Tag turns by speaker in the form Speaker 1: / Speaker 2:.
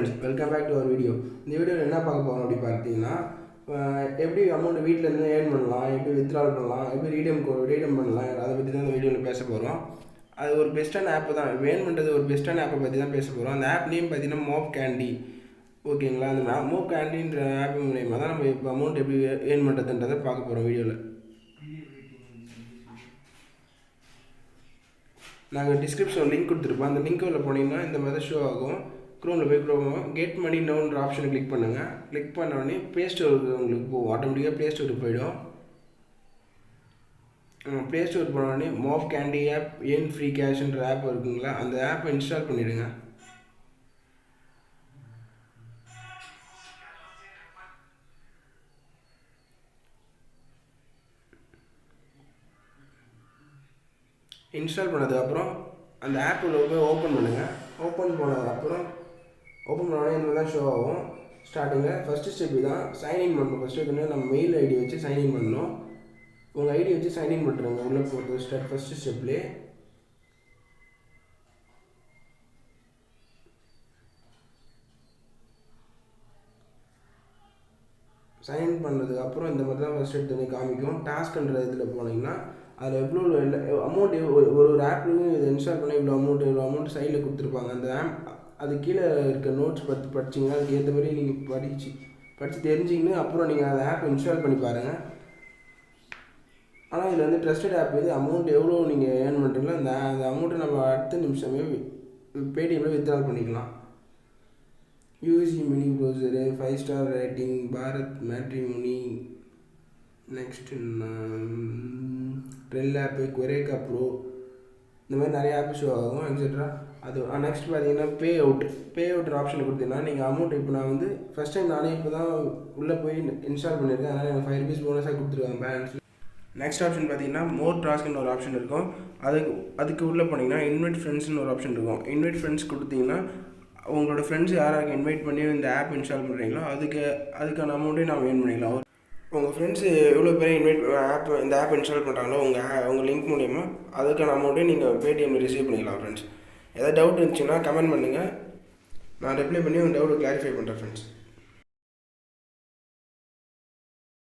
Speaker 1: friends, welcome back to our video. இந்த வீடியோவில் என்ன பார்க்க போகிறோம் அப்படி பார்த்தீங்கன்னா எப்படி அமௌண்ட் வீட்டிலேருந்து ஏர்ன் பண்ணலாம், எப்படி வித்ட்ரால் பண்ணலாம், எப்படி ரீடம் பண்ணலாம், அதை பற்றி தான் இந்த வீடியோவில் பேச போகிறோம். அது ஒரு பெஸ்ட்டான ஆப்பு தான். ஏர்ன் பண்ணுறது ஒரு பெஸ்ட்டான ஆப்பை பற்றி தான் பேச போகிறோம். அந்த ஆப் நேம் பார்த்தீங்கன்னா மோப் கேண்டி. ஓகேங்களா, அந்த மோப் கேண்டின்ற ஆப் மூலயமா தான் நம்ம இப்போ அமௌண்ட் எப்படி ஏர்ன் பண்ணுறதுன்றதை பார்க்க போகிறோம் வீடியோவில். நாங்கள் டிஸ்கிரிப்ஷனில் லிங்க் கொடுத்துருப்போம். அந்த லிங்க்கில் போனீங்கன்னா இந்த மாதிரி ஷோ ஆகும். க்ரோமில் போய் கெட் மணி நோன்ற ஆப்ஷனை கிளிக் பண்ணுங்கள். கிளிக் பண்ண உடனே ப்ளே ஸ்டோருக்கு உங்களுக்கு போகும். ஆட்டோமேட்டிக்காக ப்ளே ஸ்டோருக்கு போயிடும். ப்ளே ஸ்டோர் போன உடனே mob candy app earn free கேஷ்ன்ற ஆப் இருக்குங்களா, அந்த ஆப்பை இன்ஸ்டால் பண்ணிவிடுங்க. இன்ஸ்டால் பண்ணதுக்கப்புறம் அந்த ஆப்பில் போய் ஓப்பன் பண்ணுங்கள். ஓப்பன் பண்ணதுக்கப்புறம் ஓப்பன் பண்ணோடனே இந்த மாதிரி தான் ஷோ ஆகும். ஸ்டார்டிங்கில் ஃபஸ்ட்டு ஸ்டெப்பு தான் சைன்இன் பண்ணணும். ஃபஸ்ட்டு நம்ம மெயில் ஐடி வச்சு சைன்இன் பண்ணணும். உங்கள் ஐடி வச்சு சைன்இன் பண்ணுறங்க உள்ளே போகிறது ஃபஸ்ட்டு ஸ்டெப்லேயே. சைன்இன் பண்ணதுக்கப்புறம் இந்த மாதிரி தான் ஃபஸ்ட் எடுத்து காமிக்கும். டாஸ்க்ன்ற இதில் போனீங்கன்னா அதில் எவ்வளோ அமௌண்ட் ஒரு ஆப்லையும் இதை இன்ஸ்டால் பண்ணி இவ்வளோ அமௌண்ட் சைடில் கொடுத்துருப்பாங்க. அந்த ஆப் அது கீழே இருக்க நோட்ஸ் படிச்சிங்கன்னா அதுக்கு ஏற்ற மாதிரி நீங்கள் படித்து தெரிஞ்சிங்கன்னு அப்புறம் நீங்கள் அந்த ஆப் இன்ஸ்டால் பண்ணி பாருங்கள். ஆனால் இதில் ட்ரஸ்டட் ஆப் இது. அமௌண்ட் எவ்வளோ நீங்கள் ஏர்ன் பண்ணுறீங்களோ அந்த அமௌண்ட்டை நம்ம அடுத்த நிமிஷமே பேடிஎம்மில் வித்ட்ரால் பண்ணிக்கலாம். UC mini browser, 5 star rating, Bharat matrimony, next Trell app, Qureka pro, இந்த மாதிரி நிறைய ஆப் ஷோ ஆகும் எக்ஸெட்ரா. அது நெக்ஸ்ட் பார்த்தீங்கன்னா பே அவுட் ஆப்ஷன் கொடுத்தீங்கன்னா நீங்கள் அமௌண்ட் இப்போ நான் ஃபஸ்ட் டைம் நானே இப்போ தான் உள்ளே போய் இன்ஸ்டால் பண்ணியிருக்கேன். அதனால் எனக்கு ₹5 போனஸாக கொடுத்துருக்காங்க பேலன்ஸில். நெக்ஸ்ட் ஆப்ஷன் பார்த்தீங்கன்னா மோர் டாஸ்க்னு ஒரு ஆப்ஷன் இருக்கும். அதுக்கு உள்ளே போனீங்கன்னா இன்வைட் ஃப்ரெண்ட்ஸ்னு ஒரு ஆப்ஷன் இருக்கும். இன்வைட் ஃப்ரெண்ட்ஸ் கொடுத்தீங்கன்னா உங்களோட ஃப்ரெண்ட்ஸ் யாராக இன்வைட் பண்ணி இந்த ஆப் இன்ஸ்டால் பண்ணுறீங்களோ அதுக்கான அமௌண்ட்டே நம்ம ஏர்ன் பண்ணிக்கலாம். உங்கள் ஃப்ரெண்ட்ஸு எவ்வளோ பேர் இந்த ஆப் இன்ஸ்டால் பண்ணுறாங்களோ உங்கள் லிங்க் மூலிமா அதுக்கான அமௌண்ட்டே நீங்கள் பேடிஎம்மில் ரிசீவ் பண்ணிக்கலாம். ஃப்ரெண்ட்ஸ், ஏதாவது டவுட் இருந்துச்சுன்னா கமெண்ட் பண்ணுங்கள். நான் ரிப்ளை பண்ணி உங்கள் டவுட்டை கிளாரிஃபை பண்ணுறேன் ஃப்ரெண்ட்ஸ்.